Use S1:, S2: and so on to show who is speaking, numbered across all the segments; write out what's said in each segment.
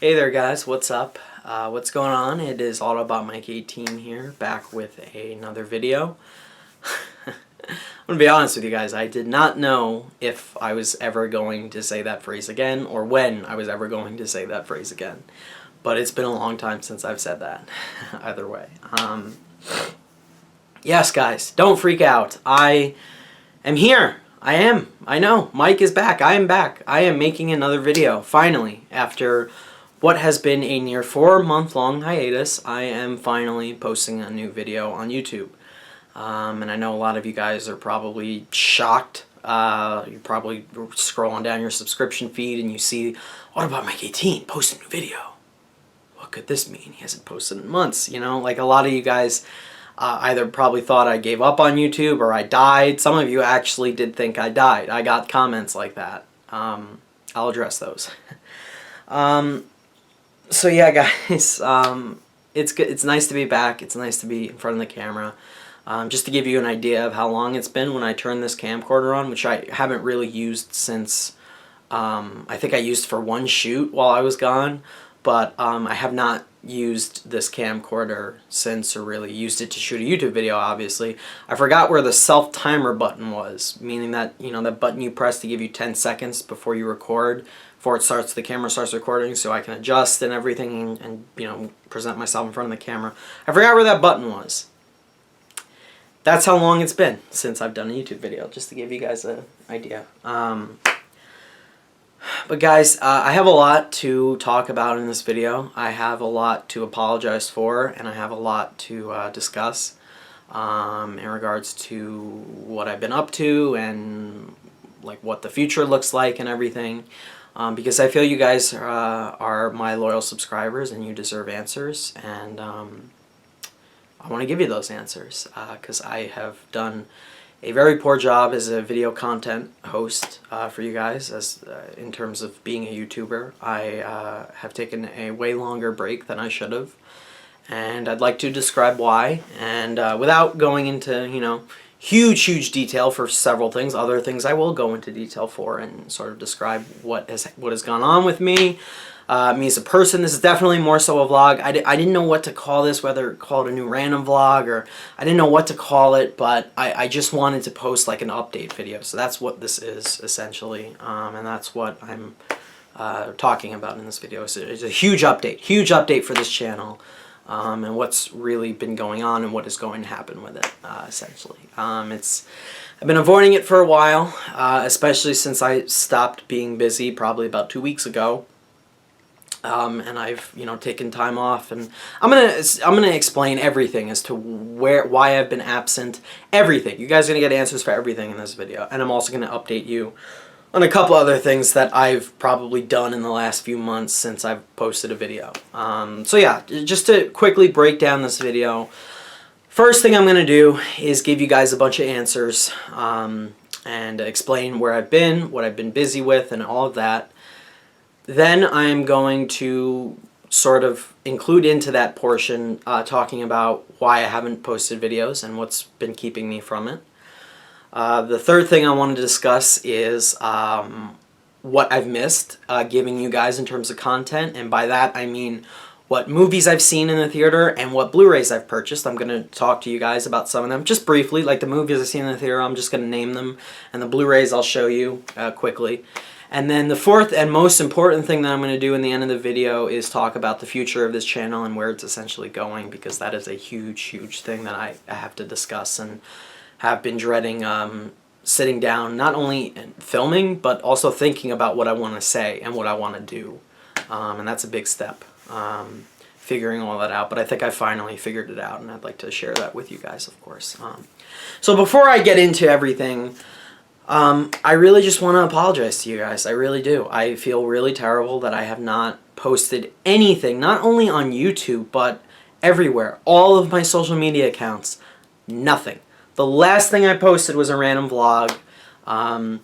S1: Hey there guys, what's up? What's going on? It is All About Mike 18 here, back with another video. I'm gonna be honest with you guys, I did not know if I was ever going to say that phrase again, or when I was ever going to say that phrase again. But it's been a long time since I've said that, either way. Yes guys, don't freak out. I am here. I know. Mike is back. I am back. I am making another video, finally, after what has been a near 4-month-long hiatus. I am finally posting a new video on YouTube. And I know a lot of you guys are probably shocked. You're probably scrolling down your subscription feed and you see, what about Mike 18? Post a new video. What could this mean? He hasn't posted in months. You know, like a lot of you guys either probably thought I gave up on YouTube or I died. Some of you actually did think I died. I got comments like that. I'll address those. So yeah, guys, it's good. It's nice to be back. It's nice to be in front of the camera. Just to give you an idea of how long it's been when I turned this camcorder on, which I haven't really used since, I think I used for one shoot while I was gone, but I have not used this camcorder since, or really used it to shoot a YouTube video, obviously. I forgot where the self-timer button was, meaning that, you know, that button you press to give you 10 seconds before you record, before it starts, the camera starts recording, so I can adjust and everything and you know, present myself in front of the camera. I forgot where that button was. That's how long it's been since I've done a YouTube video, just to give you guys an idea. But guys, I have a lot to talk about in this video. I have a lot to apologize for, and I have a lot to discuss in regards to what I've been up to and like what the future looks like and everything. Because I feel you guys are my loyal subscribers and you deserve answers, and I want to give you those answers because I have done a very poor job as a video content host for you guys, as in terms of being a YouTuber. I have taken a way longer break than I should have, and I'd like to describe why, and without going into, you know, huge detail for several things. Other things I will go into detail for and sort of describe what has gone on with me. Me as a person. This is definitely more so a vlog. I didn't know what to call this, whether call it a new random vlog, or I didn't know what to call it, but I just wanted to post like an update video. So that's what this is essentially, and that's what I'm talking about in this video. So it's a huge update for this channel. And what's really been going on and what is going to happen with it, essentially. I've been avoiding it for a while, especially since I stopped being busy probably about 2 weeks ago. And I've, you know, taken time off, and I'm gonna explain everything as to why I've been absent. Everything. You guys are gonna get answers for everything in this video, and I'm also gonna update you on a couple other things that I've probably done in the last few months since I've posted a video. So yeah, just to quickly break down this video, first thing I'm going to do is give you guys a bunch of answers and explain where I've been, what I've been busy with, and all of that. Then I'm going to sort of include into that portion talking about why I haven't posted videos and what's been keeping me from it. The third thing I wanted to discuss is what I've missed giving you guys in terms of content, and by that I mean what movies I've seen in the theater and what Blu-rays I've purchased. I'm going to talk to you guys about some of them just briefly, like the movies I've seen in the theater. I'm just going to name them, and the Blu-rays I'll show you quickly. And then the fourth and most important thing that I'm going to do in the end of the video is talk about the future of this channel and where it's essentially going, because that is a huge thing that I have to discuss and have been dreading sitting down, not only filming, but also thinking about what I want to say and what I want to do. And that's a big step, figuring all that out. But I think I finally figured it out, and I'd like to share that with you guys, of course. So before I get into everything, I really just want to apologize to you guys. I really do. I feel really terrible that I have not posted anything, not only on YouTube, but everywhere. All of my social media accounts, nothing. The last thing I posted was a random vlog. I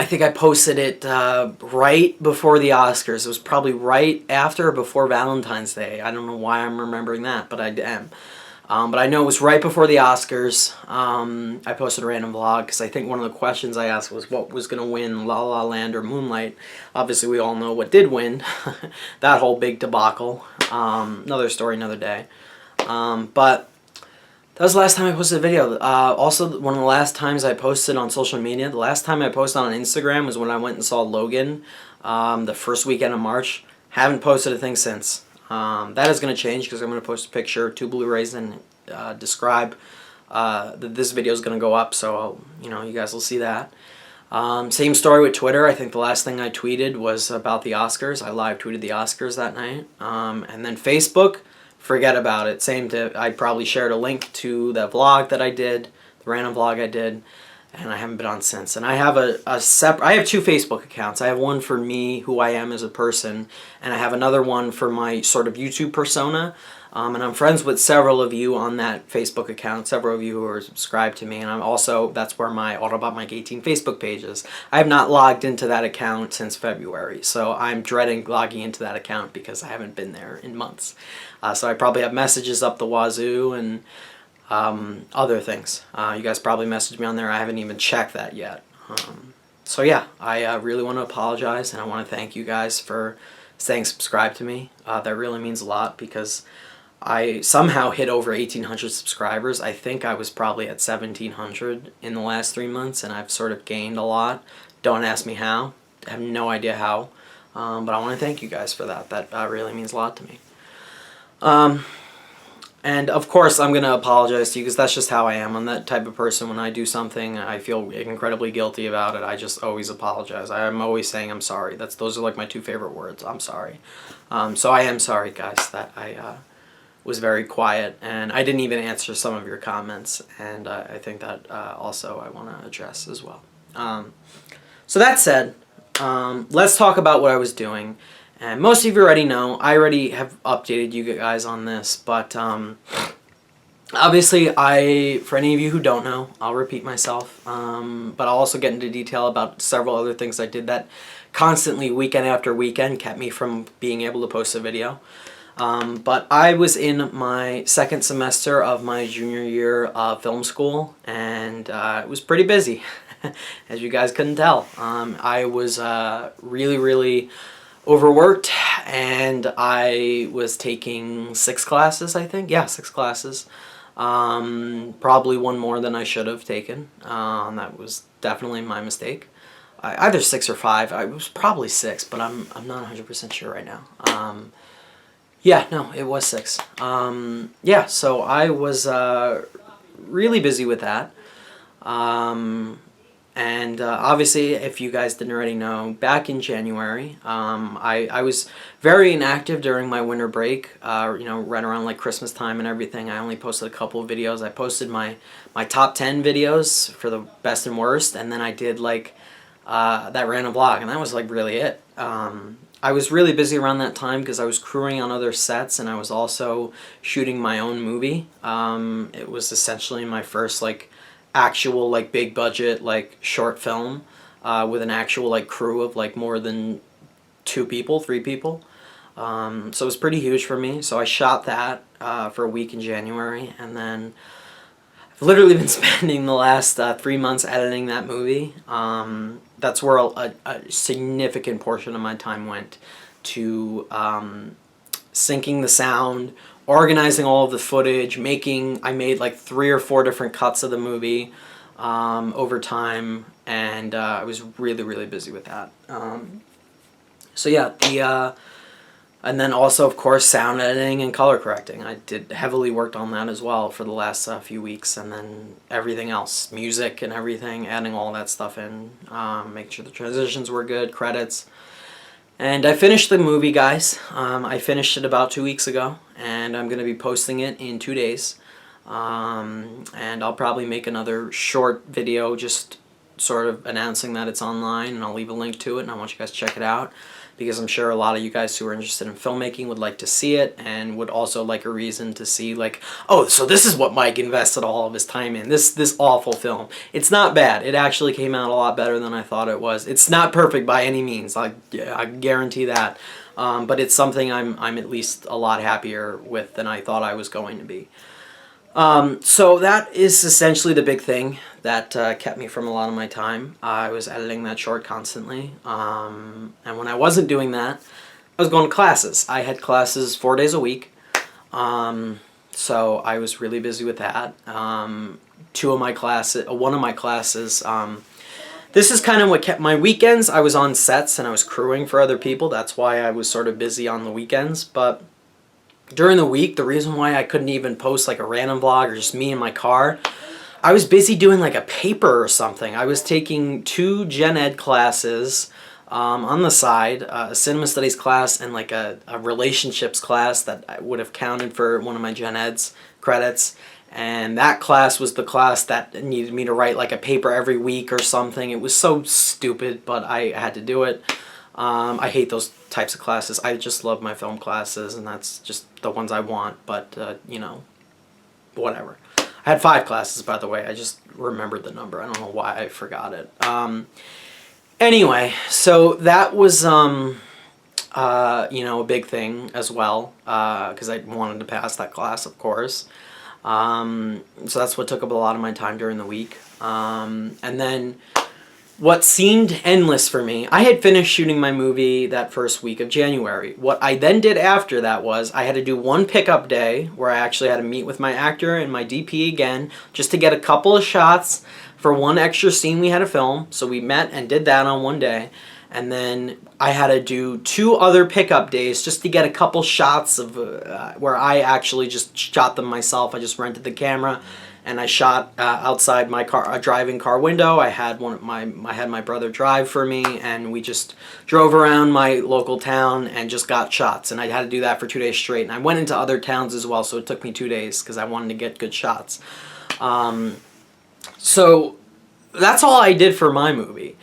S1: think I posted it right before the Oscars. It was probably right after or before Valentine's Day. I don't know why I'm remembering that, but I am. But I know it was right before the Oscars. I posted a random vlog because I think one of the questions I asked was what was going to win, La La Land or Moonlight. Obviously, we all know what did win. That whole big debacle. Another story, another day. But that was the last time I posted a video. Also, one of the last times I posted on social media, the last time I posted on Instagram was when I went and saw Logan the first weekend of March. Haven't posted a thing since. That is going to change because I'm going to post a picture, 2 Blu-rays, and describe that this video is going to go up, so you guys will see that. Same story with Twitter. I think the last thing I tweeted was about the Oscars. I live tweeted the Oscars that night. And then Facebook, forget about it. I probably shared a link to the vlog that I did, the random vlog I did, and I haven't been on since. And I have I have 2 Facebook accounts. I have one for me, who I am as a person, and I have another one for my sort of YouTube persona. And I'm friends with several of you on that Facebook account, several of you who are subscribed to me, and that's where my Autobot Mike 18 Facebook page is. I have not logged into that account since February, so I'm dreading logging into that account because I haven't been there in months. So I probably have messages up the wazoo and other things. You guys probably messaged me on there. I haven't even checked that yet. So yeah, I really want to apologize, and I want to thank you guys for staying subscribed to me. That really means a lot because I somehow hit over 1,800 subscribers. I think I was probably at 1,700 in the last 3 months, and I've sort of gained a lot. Don't ask me how. I have no idea how. But I want to thank you guys for that. That really means a lot to me. And of course, I'm going to apologize to you because that's just how I am. I'm that type of person. When I do something, I feel incredibly guilty about it. I just always apologize. I'm always saying I'm sorry. Those are like my 2 favorite words. I'm sorry. So I am sorry, guys, that I was very quiet, and I didn't even answer some of your comments, and I think that also I want to address as well. So that said, let's talk about what I was doing. And most of you already know, I already have updated you guys on this, but obviously, for any of you who don't know, I'll repeat myself, but I'll also get into detail about several other things I did that constantly, weekend after weekend, kept me from being able to post a video. But I was in my 2nd semester of my junior year of film school, and it was pretty busy, as you guys couldn't tell. I was really, really overworked, and I was taking 6 classes, I think. Yeah, 6 classes. Probably one more than I should have taken. That was definitely my mistake. Either 6 or 5. I was probably 6, but I'm not 100% sure right now. Yeah, no, it was 6. Yeah, so I was really busy with that. And obviously, if you guys didn't already know, back in January, I was very inactive during my winter break, right around like Christmas time and everything. I only posted a couple of videos. I posted my top 10 videos for the best and worst, and then I did like that random vlog, and that was like really it. I was really busy around that time because I was crewing on other sets, and I was also shooting my own movie. It was essentially my first like actual like big budget like short film with an actual like crew of like more than 3 people. So it was pretty huge for me. So I shot that for a week in January, and then I've literally been spending the last 3 months editing that movie. That's where a significant portion of my time went, to syncing the sound, organizing all of the footage, I made like 3 or 4 different cuts of the movie over time, and I was really, really busy with that. So yeah, and then also, of course, sound editing and color correcting. I heavily worked on that as well for the last few weeks, and then everything else, music and everything, adding all that stuff in, making sure the transitions were good, credits. And I finished the movie, guys. I finished it about 2 weeks ago, and I'm going to be posting it in 2 days. And I'll probably make another short video just sort of announcing that it's online, and I'll leave a link to it, and I want you guys to check it out, because I'm sure a lot of you guys who are interested in filmmaking would like to see it, and would also like a reason to see, like, oh, so this is what Mike invested all of his time in, this awful film. It's not bad. It actually came out a lot better than I thought it was. It's not perfect by any means, I guarantee that, but it's something I'm at least a lot happier with than I thought I was going to be. So that is essentially the big thing that kept me from a lot of my time. I was editing that short constantly. And when I wasn't doing that, I was going to classes. I had classes 4 days a week. So I was really busy with that. One of my classes, this is kind of what kept my weekends. I was on sets and I was crewing for other people. That's why I was sort of busy on the weekends. But during the week, the reason why I couldn't even post like a random vlog or just me in my car, I was busy doing like a paper or something. I was taking 2 gen ed classes on the side, a cinema studies class and like a relationships class that would have counted for one of my gen eds credits. And that class was the class that needed me to write like a paper every week or something. It was so stupid, but I had to do it. I hate those types of classes. I just love my film classes, and that's just the ones I want, but, you know, whatever. I had 5 classes, by the way. I just remembered the number. I don't know why I forgot it. Anyway, so that was, you know, a big thing as well, because I wanted to pass that class, of course. So that's what took up a lot of my time during the week. And then what seemed endless for me, I had finished shooting my movie that first week of January. What I then did after that was I had to do one pickup day where I actually had to meet with my actor and my DP again just to get a couple of shots for one extra scene we had to film. So we met and did that on one day. And then I had to do 2 other pickup days just to get a couple shots of where I actually just shot them myself. I just rented the camera and I shot outside my car, a driving car window. I had my brother drive for me, and we just drove around my local town and just got shots. And I had to do that for 2 days straight. And I went into other towns as well, so it took me 2 days because I wanted to get good shots. So that's all I did for my movie.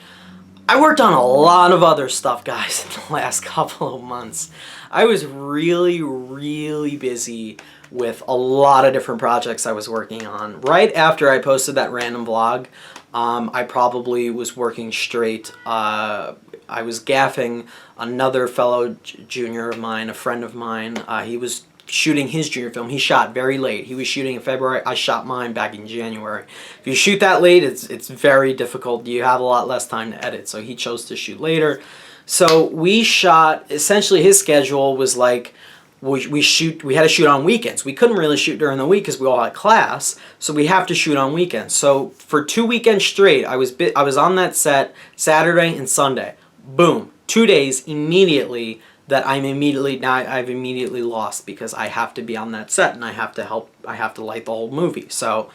S1: I worked on a lot of other stuff, guys, in the last couple of months. I was really, really busy with a lot of different projects I was working on. Right after I posted that random vlog, I probably was working straight. I was gaffing another fellow junior of mine, a friend of mine. He was shooting his junior film. He shot very late. He was shooting in February. I shot mine back in January. If you shoot that late, it's very difficult. You have a lot less time to edit. So he chose to shoot later. So we shot, essentially his schedule was like, we had to shoot on weekends. We couldn't really shoot during the week because we all had class, so we have to shoot on weekends. So for 2 weekends straight, I was on that set Saturday and Sunday. Boom, 2 days immediately that I've immediately lost because I have to be on that set and I have to light the whole movie. So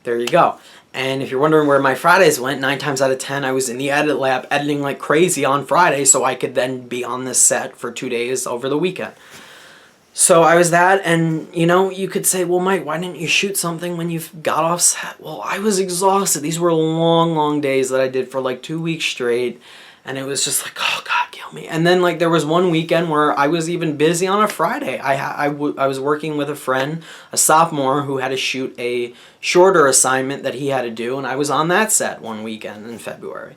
S1: there you go. And if you're wondering where my Fridays went, 9 times out of 10 I was in the edit lab editing like crazy on Friday so I could then be on this set for 2 days over the weekend. So I was that, and you know, you could say, well, Mike, why didn't you shoot something when you got off set? Well, I was exhausted. These were long, long days that I did for like 2 weeks straight, and it was just like, oh God, kill me. And then like there was one weekend where I was even busy on a Friday. I was working with a friend, a sophomore, who had to shoot a shorter assignment that he had to do, and I was on that set one weekend in February.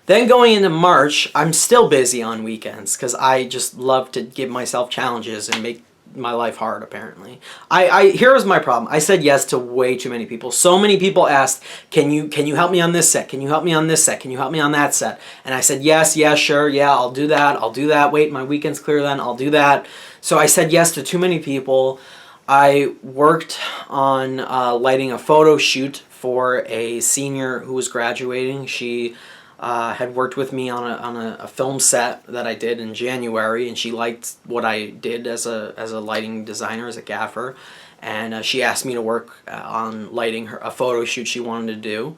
S1: Then going into March, I'm still busy on weekends because I just love to give myself challenges and make my life hard, apparently. Here was my problem. I said yes to way too many people. So many people asked, can you help me on this set? Can you help me on this set? Can you help me on that set? And I said, yes, sure, yeah, I'll do that. Wait, my weekend's clear then, I'll do that. So I said yes to too many people. I worked on lighting a photo shoot for a senior who was graduating. She had worked with me on a film set that I did in January, and she liked what I did as a lighting designer, as a gaffer, and she asked me to work on lighting a photo shoot she wanted to do.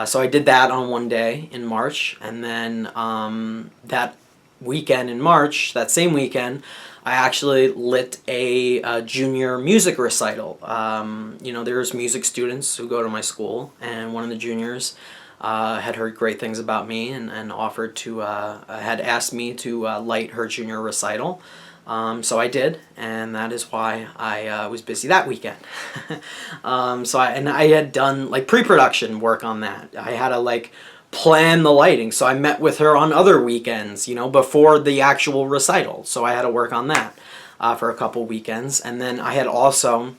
S1: So I did that on one day in March, and then that weekend in March, that same weekend, I actually lit a junior music recital. You know, there's music students who go to my school, and one of the juniors had heard great things about me and offered to, had asked me to light her junior recital. So I did, and that is why I was busy that weekend. I had done like pre-production work on that. I had to like plan the lighting, so I met with her on other weekends, you know, before the actual recital. So I had to work on that for a couple weekends, and then I had also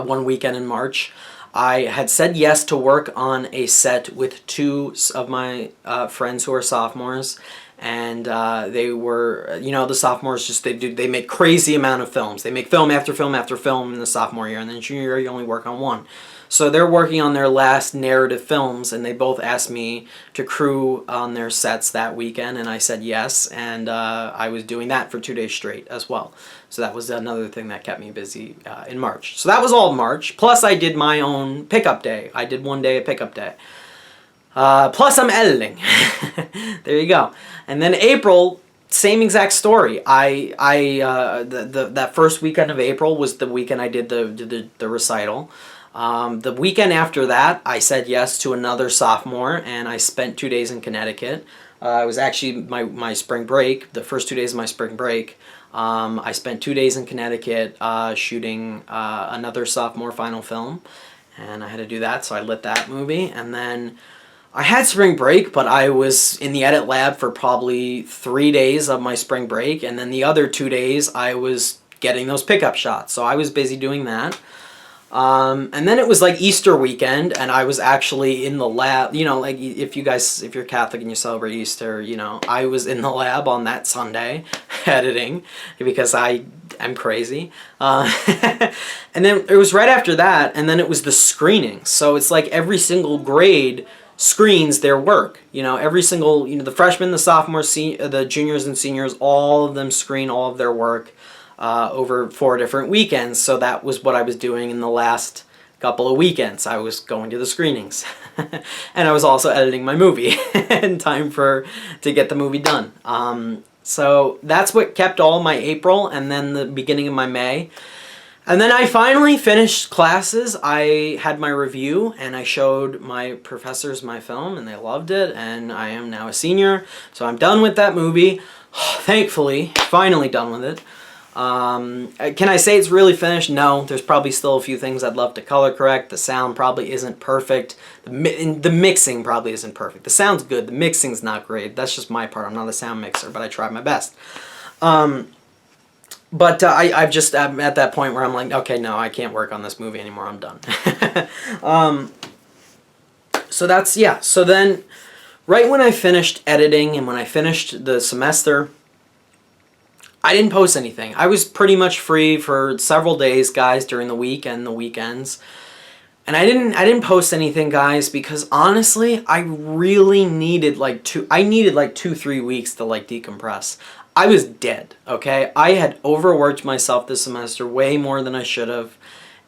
S1: one weekend in March. I had said yes to work on a set with two of my friends who are sophomores, and they were, you know, the sophomores just they make crazy amount of films. They make film after film after film in the sophomore year, and then junior year you only work on one. So they're working on their last narrative films, and they both asked me to crew on their sets that weekend, and I said yes, and I was doing that for 2 days straight as well. So that was another thing that kept me busy in March. So that was all March. Plus I did my own pickup day. I did 1 day of pickup day. Plus I'm editing. There you go. And then April, same exact story. That first weekend of April was the weekend I did the recital. The weekend after that, I said yes to another sophomore, and I spent 2 days in Connecticut. It was actually my spring break, the first 2 days of my spring break. I spent 2 days in Connecticut shooting another sophomore final film, and I had to do that, so I lit that movie. And then I had spring break, but I was in the edit lab for probably 3 days of my spring break, and then the other 2 days I was getting those pickup shots, so I was busy doing that. And then it was like Easter weekend, and I was actually in the lab, you know, like if you're Catholic and you celebrate Easter, you know, I was in the lab on that Sunday editing because I'm crazy. And then it was right after that, and then it was the screening. So it's like every single grade screens their work, you know, every single, you know, the freshmen, the sophomores, the juniors and seniors, all of them screen all of their work over 4 different weekends. So that was what I was doing in the last couple of weekends. I was going to the screenings. And I was also editing my movie in time to get the movie done. So that's what kept all my April and then the beginning of my May. And then I finally finished classes. I had my review and I showed my professors my film and they loved it, and I am now a senior. So I'm done with that movie. Thankfully, finally done with it. Can I say it's really finished? No, there's probably still a few things I'd love to color correct. The sound probably isn't perfect. The mixing probably isn't perfect. The sound's good. The mixing's not great. That's just my part. I'm not a sound mixer, but I tried my best. But I'm at that point where I'm like, okay, no, I can't work on this movie anymore. I'm done. So that's, yeah. So then, right when I finished editing and when I finished the semester, I didn't post anything. I was pretty much free for several days, guys, during the week and the weekends. And I didn't post anything, guys, because honestly, I really needed like 2-3 weeks to like decompress. I was dead, okay? I had overworked myself this semester way more than I should have,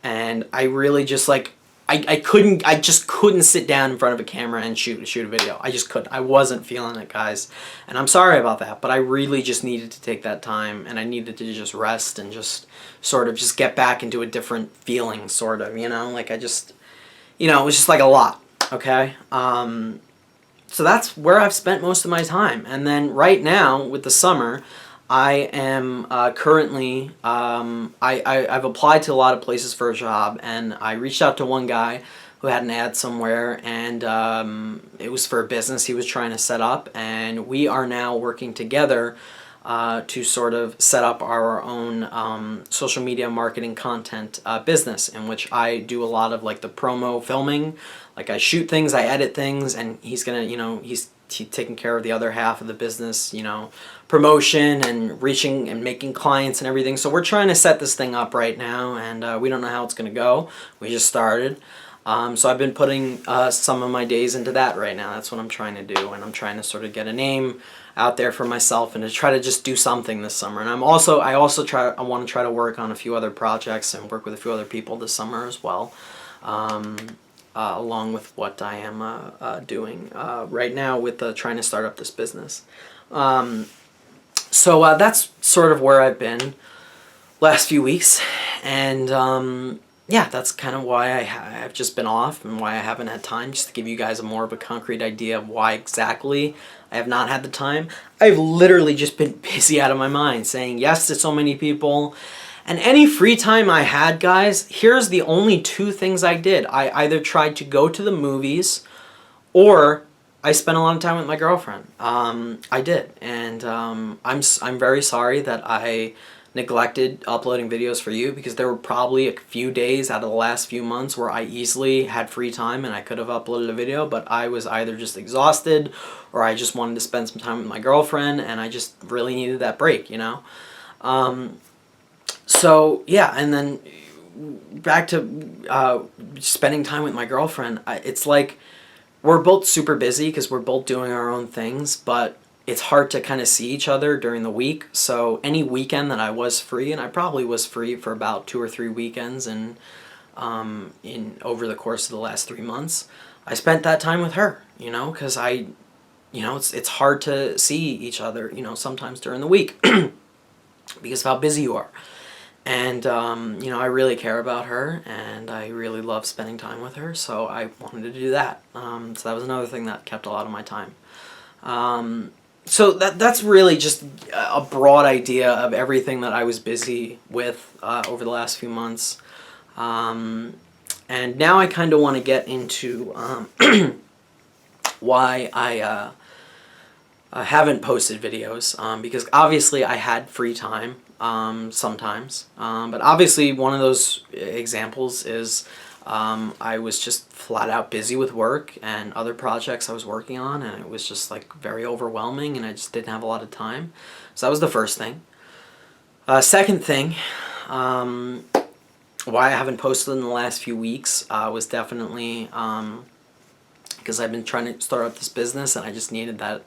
S1: and I really just like I just couldn't sit down in front of a camera and shoot a video. I just couldn't. I wasn't feeling it, guys. And I'm sorry about that, but I really just needed to take that time, and I needed to just rest and just sort of just get back into a different feeling, sort of, you know? Like I just, you know, it was just like a lot, okay? So that's where I've spent most of my time. And then right now, with the summer, I am currently, I've applied to a lot of places for a job, and I reached out to one guy who had an ad somewhere, and it was for a business he was trying to set up, and we are now working together to sort of set up our own social media marketing content business, in which I do a lot of like the promo filming. Like I shoot things, I edit things, and he's gonna, you know, he's taking care of the other half of the business, you know, promotion and reaching and making clients and everything. So we're trying to set this thing up right now, and we don't know how it's gonna go. We just started. So I've been putting some of my days into that right now. That's what I'm trying to do, and I'm trying to sort of get a name out there for myself and to try to just do something this summer. And I want to try to work on a few other projects and work with a few other people this summer as well, along with what I am doing right now with trying to start up this business. So that's sort of where I've been last few weeks, and yeah, that's kind of why I've just been off and why I haven't had time, just to give you guys more of a concrete idea of why exactly I have not had the time. I've literally just been busy out of my mind, saying yes to so many people. And any free time I had, guys, here's the only two things I did. I either tried to go to the movies, or I spent a lot of time with my girlfriend. I did, and I'm very sorry that I neglected uploading videos for you, because there were probably a few days out of the last few months where I easily had free time and I could have uploaded a video, but I was either just exhausted or I just wanted to spend some time with my girlfriend and I just really needed that break, you know? So yeah, and then back to spending time with my girlfriend, it's like we're both super busy because we're both doing our own things, but it's hard to kind of see each other during the week. So any weekend that I was free, and I probably was free for about 2 or 3 weekends, and in over the course of the last 3 months, I spent that time with her. You know, because it's hard to see each other. You know, sometimes during the week because of how busy you are. And I really care about her, and I really love spending time with her. So I wanted to do that. So that was another thing that kept a lot of my time. So that's really just a broad idea of everything that I was busy with over the last few months. And now I kind of want to get into why I haven't posted videos, because obviously I had free time sometimes. But obviously one of those examples is I was just flat out busy with work and other projects I was working on, and it was just like very overwhelming and I just didn't have a lot of time. So that was the first thing. Second thing, why I haven't posted in the last few weeks was definitely because I've been trying to start up this business and I just needed that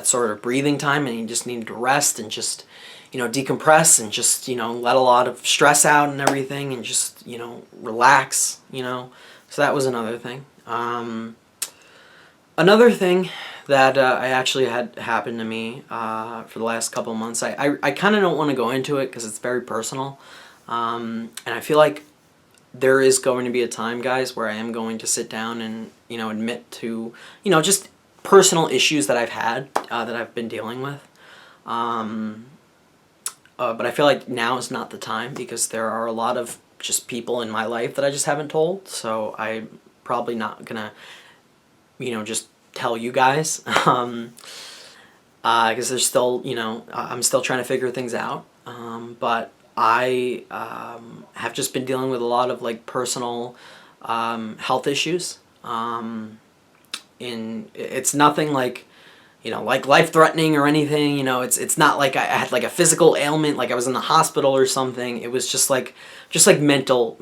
S1: sort of breathing time, and you just needed to rest and just decompress and just, let a lot of stress out and everything and just, relax, So that was another thing. Another thing that I actually had happen to me for the last couple of months, I kind of don't want to go into it because it's very personal. And I feel like there is going to be a time, guys, where I am going to sit down and, admit to, just personal issues that I've had, that I've been dealing with. But I feel like now is not the time because there are a lot of just people in my life that I just haven't told. So I'm probably not going to, just tell you guys. Because there's still, I'm still trying to figure things out. But I have just been dealing with a lot of like personal health issues. It's nothing like, like life-threatening or anything. It's not like I had like a physical ailment, like I was in the hospital or something. It was just like mental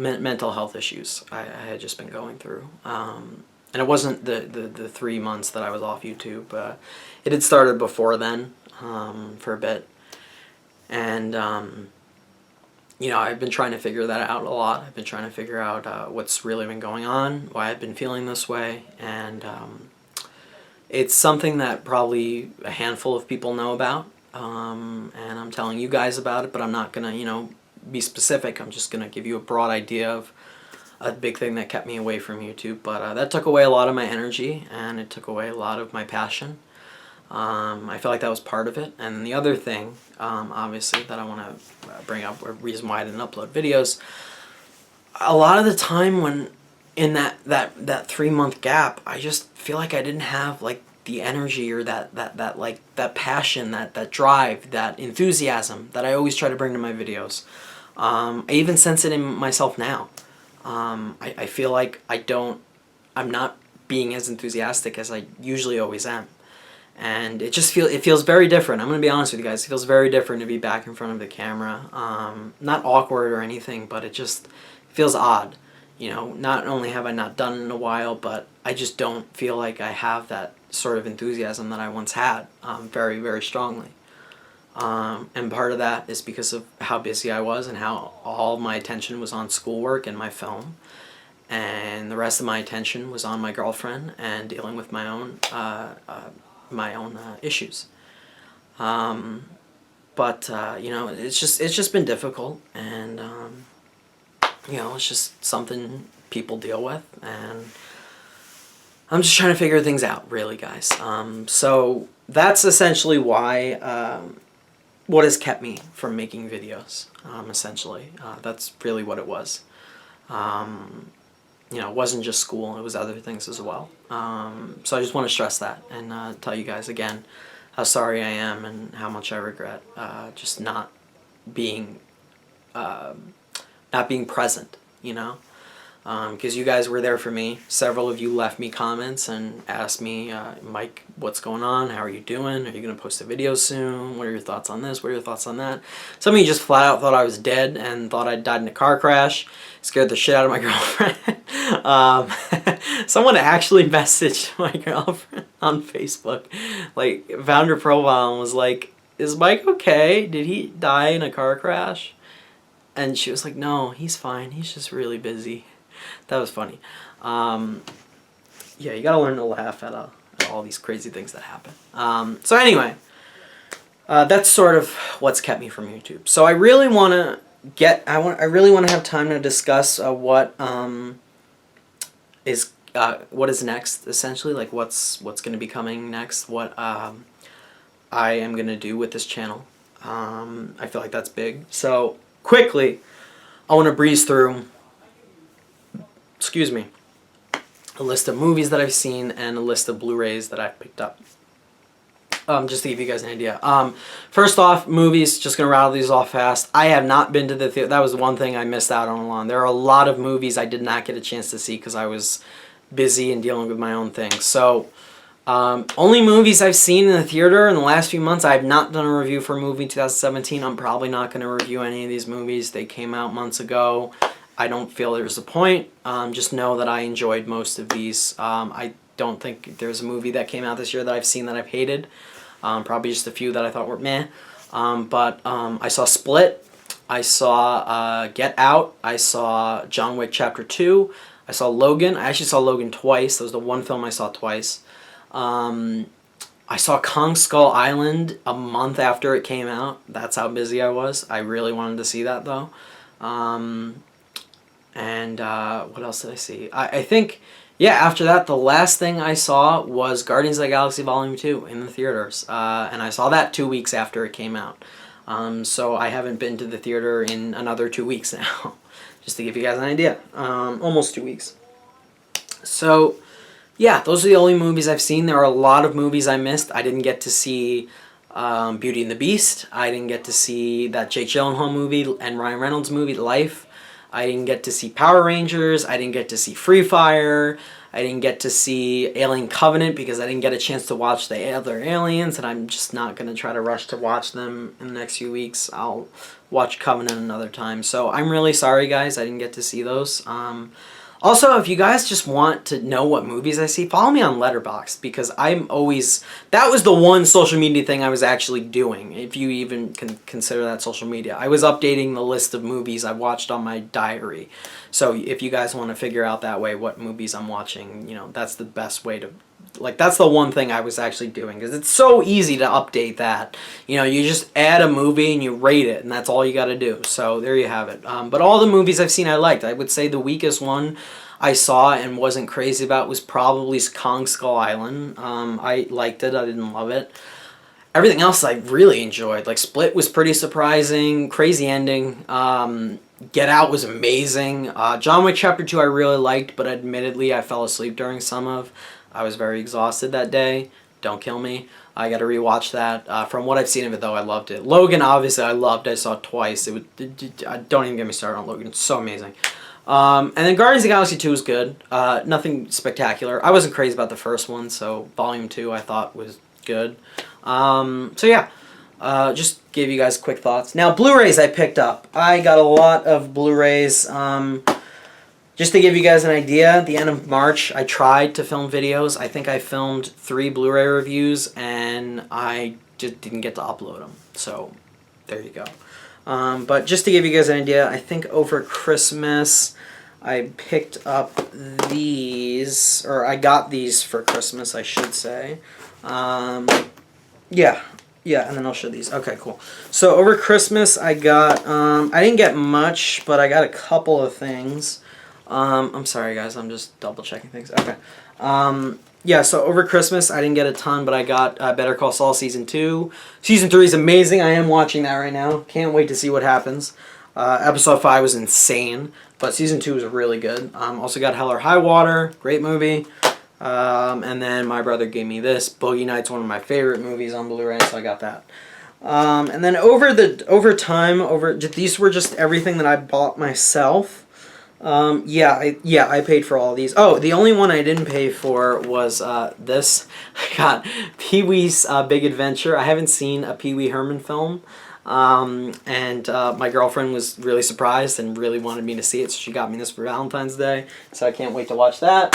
S1: health issues I had just been going through. And it wasn't the 3 months that I was off YouTube. It had started before then, for a bit. And, I've been trying to figure that out a lot. I've been trying to figure out what's really been going on, why I've been feeling this way, and it's something that probably a handful of people know about, and I'm telling you guys about it, but I'm not going to, be specific. I'm just going to give you a broad idea of a big thing that kept me away from YouTube, but that took away a lot of my energy, and it took away a lot of my passion. I feel like that was part of it. And the other thing, obviously, that I want to bring up, a reason why I didn't upload videos, a lot of the time when in that 3-month gap, I just feel like I didn't have like the energy or that passion, that drive, that enthusiasm that I always try to bring to my videos. I even sense it in myself now. I feel like I'm not being as enthusiastic as I usually always am. And it feels very different. I'm going to be honest with you guys. It feels very different to be back in front of the camera. Not awkward or anything, but it just feels odd. Not only have I not done it in a while, but I just don't feel like I have that sort of enthusiasm that I once had, very, very strongly. And part of that is because of how busy I was and how all my attention was on schoolwork and my film. And the rest of my attention was on my girlfriend and dealing with my own issues. But it's just been difficult, and it's just something people deal with, and I'm just trying to figure things out, really, guys. So that's essentially why what has kept me from making videos. Essentially, that's really what it was. It wasn't just school, it was other things as well. So I just want to stress that and tell you guys again how sorry I am and how much I regret just not being not being present, you know, because you guys were there for me. Several of you left me comments and asked me, Mike, what's going on? How are you doing? Are you going to post a video soon? What are your thoughts on this? What are your thoughts on that? Some of you just flat out thought I was dead and thought I'd died in a car crash. Scared the shit out of my girlfriend. Someone actually messaged my girlfriend on Facebook, like, found her profile and was like, is Mike okay? Did he die in a car crash? And she was like, no, he's fine. He's just really busy. That was funny. Yeah, you gotta learn to laugh at all these crazy things that happen. So anyway, that's sort of what's kept me from YouTube. So I really want to I really want to have time to discuss what is next, essentially, like what's going to be coming next, what I am going to do with this channel. I feel like that's big. So quickly, I want to breeze through, excuse me, a list of movies that I've seen and a list of Blu-rays that I've picked up. Just to give you guys an idea. First off, movies, just going to rattle these off fast. I have not been to the theater. That was one thing I missed out on. There are a lot of movies I did not get a chance to see because I was busy and dealing with my own things. So, only movies I've seen in the theater in the last few months. I have not done a review for a movie 2017. I'm probably not going to review any of these movies. They came out months ago. I don't feel there's a point. Just know that I enjoyed most of these. I don't think there's a movie that came out this year that I've seen that I've hated. Probably just a few that I thought were meh. But I saw Split. I saw Get Out. I saw John Wick Chapter 2. I saw Logan. I actually saw Logan twice. That was the one film I saw twice. I saw Kong Skull Island a month after it came out. That's how busy I was. I really wanted to see that, though. What else did I see? I think... Yeah, after that, the last thing I saw was Guardians of the Galaxy Volume 2 in the theaters. And I saw that 2 weeks after it came out. So I haven't been to the theater in another 2 weeks now. Just to give you guys an idea. Almost 2 weeks. So, yeah, those are the only movies I've seen. There are a lot of movies I missed. I didn't get to see Beauty and the Beast. I didn't get to see that Jake Gyllenhaal movie and Ryan Reynolds movie, Life. I didn't get to see Power Rangers. I didn't get to see Free Fire. I didn't get to see Alien Covenant because I didn't get a chance to watch the other Aliens, and I'm just not going to try to rush to watch them in the next few weeks. I'll watch Covenant another time. So I'm really sorry, guys. I didn't get to see those. Also, if you guys just want to know what movies I see, follow me on Letterboxd, because I'm always... That was the one social media thing I was actually doing, if you even can consider that social media. I was updating the list of movies I watched on my diary. So if you guys want to figure out that way what movies I'm watching, you know, that's the best way to... Like, that's the one thing I was actually doing, because it's so easy to update that. You know, you just add a movie and you rate it, and that's all you got to do. So there you have it. But all the movies I've seen I liked. I would say the weakest one I saw and wasn't crazy about was probably Kong Skull Island. I liked it. I didn't love it. Everything else I really enjoyed. Like, Split was pretty surprising. Crazy ending. Get Out was amazing. John Wick Chapter 2 I really liked, but admittedly I fell asleep during some of. I was very exhausted that day. Don't kill me. I got to rewatch that. From what I've seen of it, though, I loved it. Logan, obviously, I loved. I saw it twice. Don't even get me started on Logan. It's so amazing. And then Guardians of the Galaxy 2 was good. Nothing spectacular. I wasn't crazy about the first one, so Volume 2 I thought was good. So yeah, just gave you guys quick thoughts. Now, Blu-rays I picked up. I got a lot of Blu-rays. Just to give you guys an idea, at the end of March, I tried to film videos. I think I filmed 3 Blu-ray reviews, and I just didn't get to upload them. So, there you go. But just to give you guys an idea, I think over Christmas, I picked up these, or I got these for Christmas, I should say. Yeah, and then I'll show these. Okay, cool. So, over Christmas, I got, I didn't get much, but I got a couple of things. I'm sorry, guys. I'm just double-checking things. Okay. Yeah, so over Christmas, I didn't get a ton, but I got Better Call Saul Season 2. Season 3 is amazing. I am watching that right now. Can't wait to see what happens. Episode 5 was insane, but Season 2 was really good. Also got Hell or High Water. Great movie. And then my brother gave me this. Boogie Nights, one of my favorite movies on Blu-ray, so I got that. And then over time, these were just everything that I bought myself. I paid for all these. Oh, the only one I didn't pay for was this. I got Pee-wee's Big Adventure. I haven't seen a Pee-wee Herman film. And my girlfriend was really surprised and really wanted me to see it, so she got me this for Valentine's Day. So I can't wait to watch that.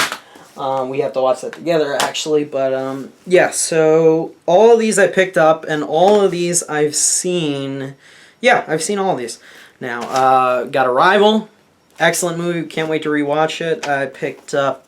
S1: We have to watch that together, actually. But yeah, so all of these I picked up, and all of these I've seen. Yeah, I've seen all of these. Now, got Arrival. Excellent movie. Can't wait to rewatch it. I picked up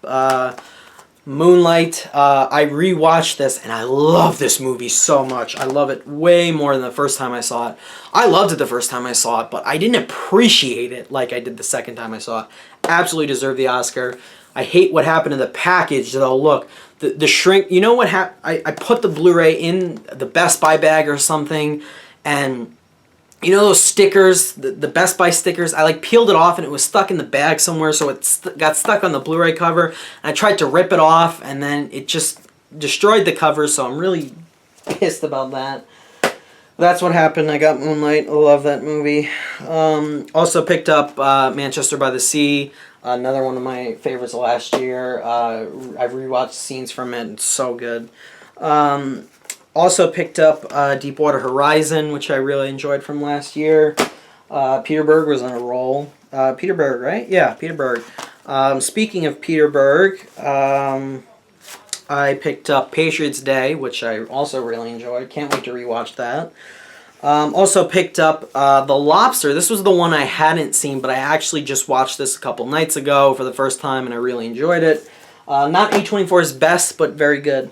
S1: Moonlight. I rewatched this, and I love this movie so much. I love it way more than the first time I saw it. I loved it the first time I saw it, but I didn't appreciate it like I did the second time I saw it. Absolutely deserved the Oscar. I hate what happened to the package, though. Look, the shrink... You know what happened? I put the Blu-ray in the Best Buy bag or something, and... You know those stickers, the Best Buy stickers? I like peeled it off and it was stuck in the bag somewhere, so it got stuck on the Blu-ray cover. And I tried to rip it off, and then it just destroyed the cover, so I'm really pissed about that. That's what happened. I got Moonlight. I love that movie. Also picked up Manchester by the Sea, another one of my favorites of last year. I've rewatched scenes from it. It's so good. Also picked up Deepwater Horizon, which I really enjoyed from last year. Peter Berg was on a roll. Peter Berg, right? Yeah, Peter Berg. Speaking of Peter Berg, I picked up Patriots Day, which I also really enjoyed. Can't wait to rewatch that. Also picked up The Lobster. This was the one I hadn't seen, but I actually just watched this a couple nights ago for the first time, and I really enjoyed it. Not A24's best, but very good.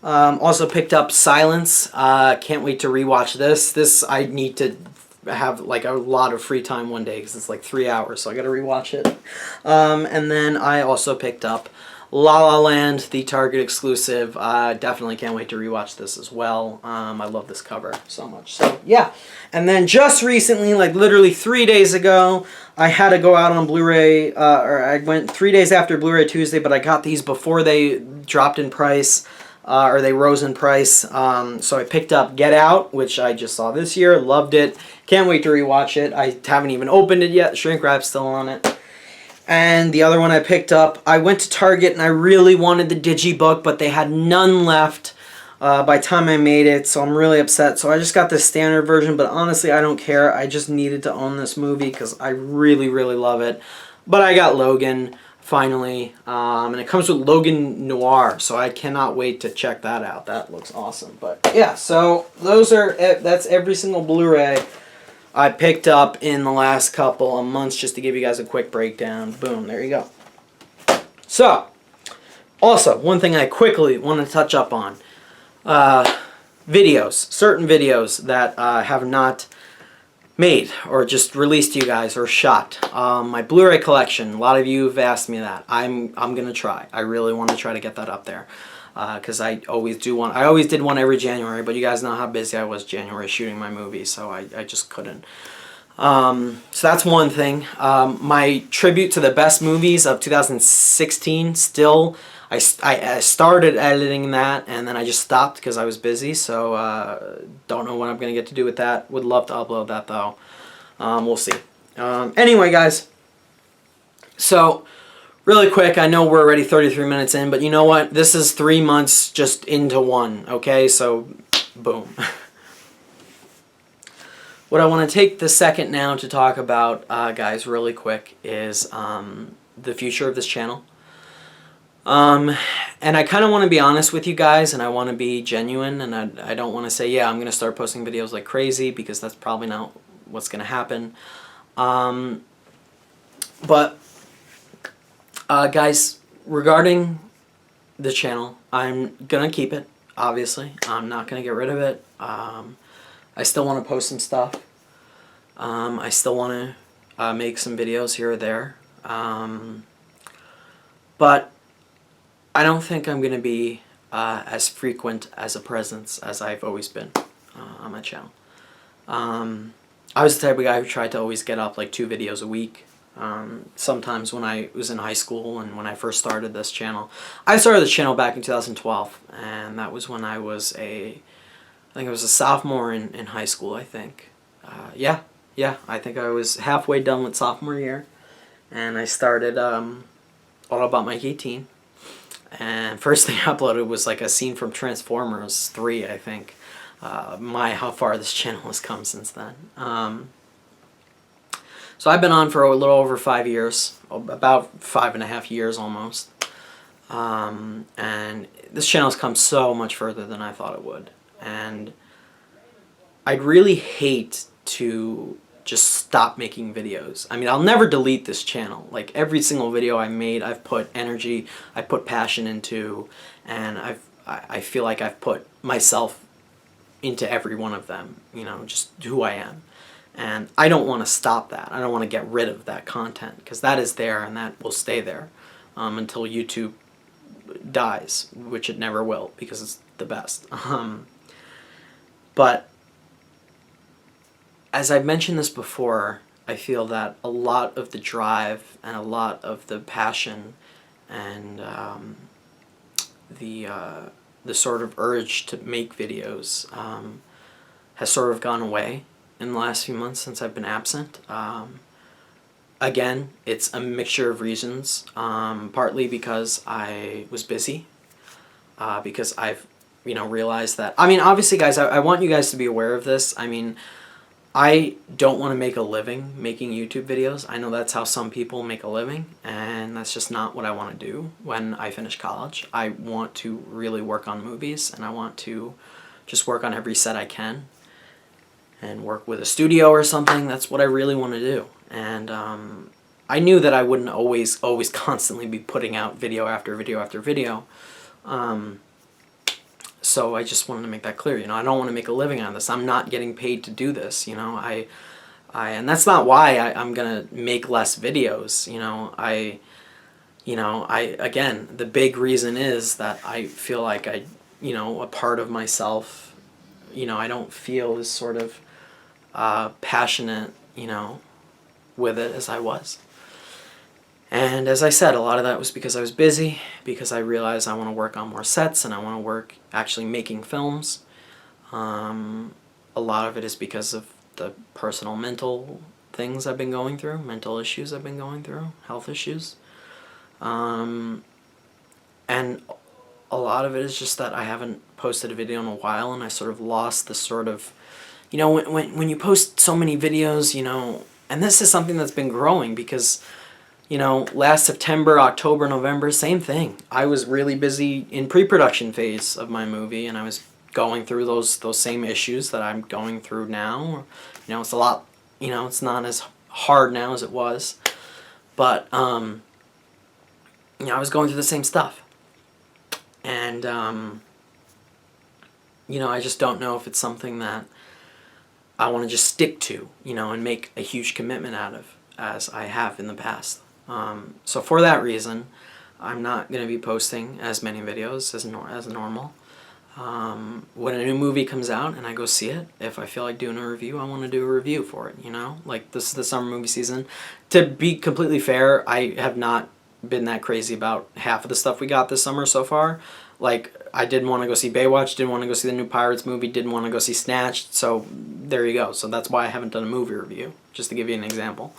S1: Also picked up Silence. Can't wait to rewatch this. This I need to have like a lot of free time one day because it's like 3 hours, so I gotta rewatch it. And then I also picked up La La Land, the Target exclusive. Definitely can't wait to rewatch this as well. I love this cover so much. So yeah. And then just recently, like literally 3 days ago, I had to go out on Blu-ray, or I went 3 days after Blu-ray Tuesday, but I got these before they dropped in price. Or they rose in price. So I picked up Get Out, which I just saw this year. Loved it. Can't wait to rewatch it. I haven't even opened it yet. Shrink wrap's still on it. And the other one I picked up, I went to Target and I really wanted the Digibook, but they had none left by the time I made it, so I'm really upset. So I just got the standard version, but honestly, I don't care. I just needed to own this movie because I really, really love it. But I got Logan. Finally, and it comes with Logan Noir, so I cannot wait to check that out. That looks awesome. But yeah, so that's every single Blu-ray I picked up in the last couple of months, just to give you guys a quick breakdown. Boom, there you go. So, also, one thing I quickly want to touch up on. Videos, certain videos that have not made or just released to you guys or shot. My Blu-ray collection, a lot of you have asked me that. I'm gonna try. I really want to try to get that up there because I always do one. I always did one every January, but you guys know how busy I was January shooting my movie, so I just couldn't. So that's one thing. My tribute to the best movies of 2016 still. I started editing that, and then I just stopped because I was busy, so don't know what I'm going to get to do with that. Would love to upload that, though. We'll see. Anyway, guys, so really quick, I know we're already 33 minutes in, but you know what? This is 3 months just into one, okay? So, boom. What I want to take the second now to talk about, guys, really quick, is the future of this channel. And I kind of want to be honest with you guys, and I want to be genuine, and I don't want to say, yeah, I'm going to start posting videos like crazy, because that's probably not what's going to happen. But, guys, regarding the channel, I'm going to keep it, obviously. I'm not going to get rid of it. I still want to post some stuff. I still want to make some videos here or there. But I don't think I'm going to be as frequent as a presence as I've always been on my channel. I was the type of guy who tried to always get up like 2 videos a week. Sometimes when I was in high school and when I first started this channel. I started the channel back in 2012, and that was when I was a I think I was a sophomore in high school, I think. Yeah, I think I was halfway done with sophomore year. And I started All About My 18. And first thing I uploaded was like a scene from Transformers 3, I think. How far this channel has come since then. So I've been on for a little over 5 years, about 5.5 years almost. And this channel's come so much further than I thought it would. And I'd really hate to just stop making videos. I mean, I'll never delete this channel. Like, every single video I made, I've put energy, I put passion into, and I feel like I've put myself into every one of them, you know, just who I am. And I don't want to stop that. I don't want to get rid of that content, because that is there and that will stay there until YouTube dies, which it never will, because it's the best. But as I've mentioned this before, I feel that a lot of the drive and a lot of the passion and the sort of urge to make videos has sort of gone away in the last few months since I've been absent. Again, it's a mixture of reasons, partly because I was busy, because I've realized that, I mean, obviously guys, I want you guys to be aware of this. I mean, I don't want to make a living making YouTube videos. I know that's how some people make a living, and that's just not what I want to do when I finish college. I want to really work on movies, and I want to just work on every set I can and work with a studio or something. That's what I really want to do. And I knew that I wouldn't always constantly be putting out video after video after video. So I just wanted to make that clear. I don't want to make a living on this. I'm not getting paid to do this. And that's not why I'm gonna make less videos. Again, the big reason is that I feel like a part of myself, I don't feel as sort of passionate, with it as I was. And as I said, a lot of that was because I was busy, because I realized I want to work on more sets and I want to work actually making films. A lot of it is because of the personal mental things I've been going through, mental issues I've been going through, health issues. And a lot of it is just that I haven't posted a video in a while, and I sort of lost the sort of, when you post so many videos, and this is something that's been growing because, last September, October, November, same thing. I was really busy in pre-production phase of my movie, and I was going through those same issues that I'm going through now. It's a lot, it's not as hard now as it was, but, I was going through the same stuff. And, I just don't know if it's something that I want to just stick to, and make a huge commitment out of, as I have in the past. So for that reason, I'm not going to be posting as many videos as normal. When a new movie comes out and I go see it, if I feel like doing a review, I want to do a review for it, Like, this is the summer movie season. To be completely fair, I have not been that crazy about half of the stuff we got this summer so far. Like, I didn't want to go see Baywatch, didn't want to go see the new Pirates movie, didn't want to go see Snatched, so there you go. So that's why I haven't done a movie review, just to give you an example.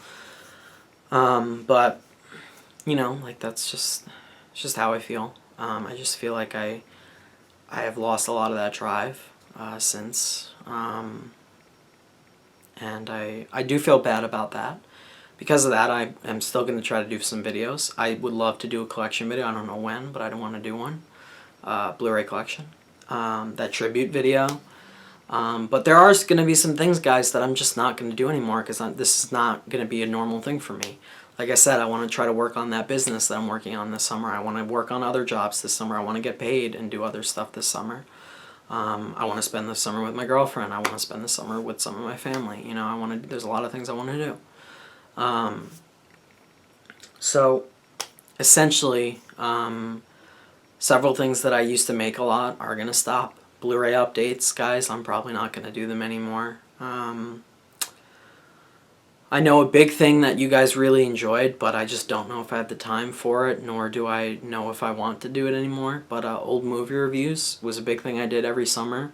S1: But, like, that's just how I feel. I just feel like I have lost a lot of that drive since, and I do feel bad about that. Because of that, I am still going to try to do some videos. I would love to do a collection video. I don't know when, but I don't want to do one. Blu-ray collection. That tribute video. But there are going to be some things, guys, that I'm just not going to do anymore because this is not going to be a normal thing for me. Like I said, I want to try to work on that business that I'm working on this summer. I want to work on other jobs this summer. I want to get paid and do other stuff this summer. I want to spend the summer with my girlfriend. I want to spend the summer with some of my family. There's a lot of things I want to do. So, essentially, several things that I used to make a lot are going to stop. Blu-ray updates, guys, I'm probably not going to do them anymore. I know a big thing that you guys really enjoyed, but I just don't know if I have the time for it, nor do I know if I want to do it anymore. But old movie reviews was a big thing I did every summer,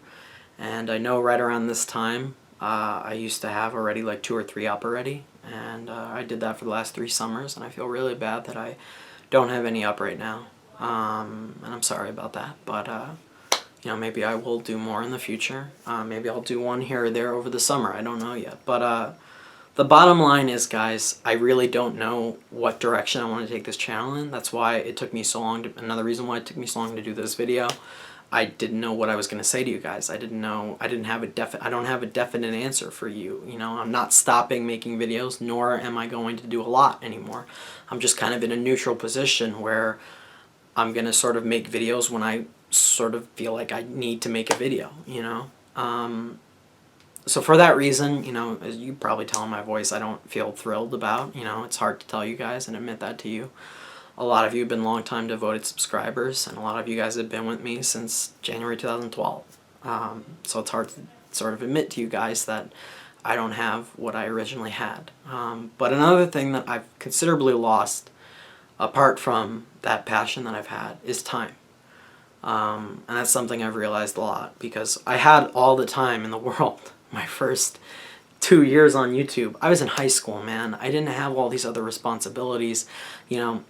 S1: And I know right around this time, I used to have already like 2 or 3 up already, and I did that for the last 3 summers, and I feel really bad that I don't have any up right now. And I'm sorry about that, but you know, maybe I will do more in the future. Maybe I'll do one here or there over the summer. I don't know yet, but the bottom line is, guys, I really don't know what direction I want to take this channel in. That's why it took me so long to, another reason why it took me so long to do this video. I didn't know what I was going to say to you guys. I don't have a definite answer for you. You know, I'm not stopping making videos, nor am I going to do a lot anymore. I'm just kind of in a neutral position where I'm going to sort of make videos when I sort of feel like I need to make a video, you know. So for that reason, you know, as you probably tell in my voice, I don't feel thrilled about, you know, it's hard to tell you guys and admit that to you. A lot of you have been long-time devoted subscribers, and a lot of you guys have been with me since January 2012. So it's hard to sort of admit to you guys that I don't have what I originally had. But another thing that I've considerably lost, apart from that passion that I've had, is time. And that's something I've realized a lot, because I had all the time in the world my first 2 years on YouTube. I was in high school, man. I didn't have all these other responsibilities, you know.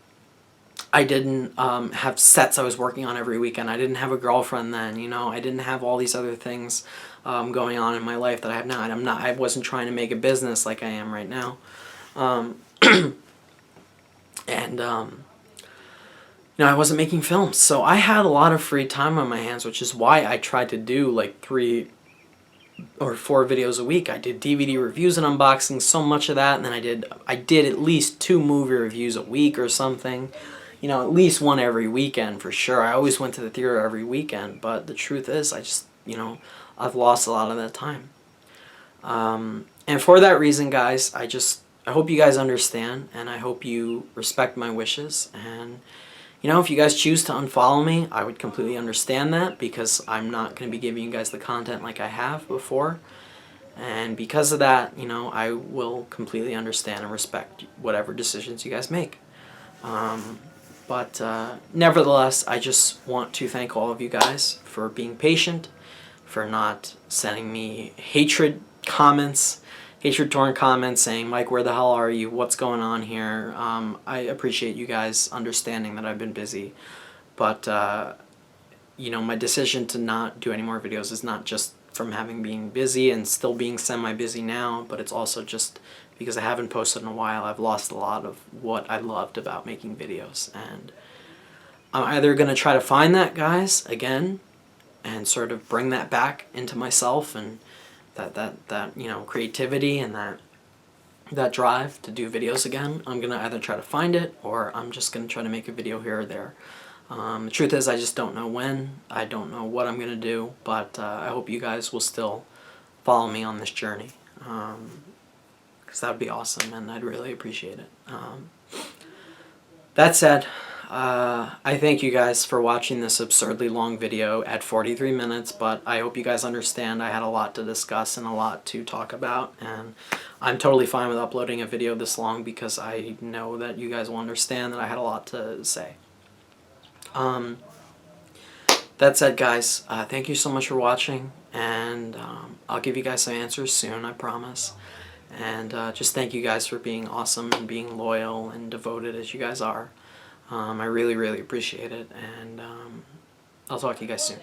S1: I didn't have sets I was working on every weekend. I didn't have a girlfriend then, you know. I didn't have all these other things going on in my life that I have now. And I wasn't trying to make a business like I am right now. You know, I wasn't making films. So I had a lot of free time on my hands, which is why I tried to do like 3 or 4 videos a week. I did DVD reviews and unboxings, so much of that, and then I did at least 2 movie reviews a week or something. You know, at least one every weekend for sure. I always went to the theater every weekend, but the truth is, I just, you know, I've lost a lot of that time. And for that reason, guys, I hope you guys understand, and I hope you respect my wishes. And you know, if you guys choose to unfollow me, I would completely understand that, because I'm not going to be giving you guys the content like I have before. And because of that, you know, I will completely understand and respect whatever decisions you guys make. But nevertheless, I just want to thank all of you guys for being patient, for not sending me hatred-torn comments saying, Mike, where the hell are you? What's going on here? I appreciate you guys understanding that I've been busy. But, you know, my decision to not do any more videos is not just from being busy and still being semi-busy now, but it's also just because I haven't posted in a while. I've lost a lot of what I loved about making videos. And I'm either going to try to find that, guys, again, and sort of bring that back into myself, and that you know, creativity and that drive to do videos again. I'm going to either try to find it, or I'm just going to try to make a video here or there. The truth is, I just don't know when. I don't know what I'm going to do, but I hope you guys will still follow me on this journey, because that would be awesome, and I'd really appreciate it. That said, I thank you guys for watching this absurdly long video at 43 minutes, but I hope you guys understand I had a lot to discuss and a lot to talk about, and I'm totally fine with uploading a video this long, because I know that you guys will understand that I had a lot to say. That said, guys, thank you so much for watching, and I'll give you guys some answers soon, I promise. And just thank you guys for being awesome and being loyal and devoted as you guys are. I really, really appreciate it, and I'll talk to you guys soon.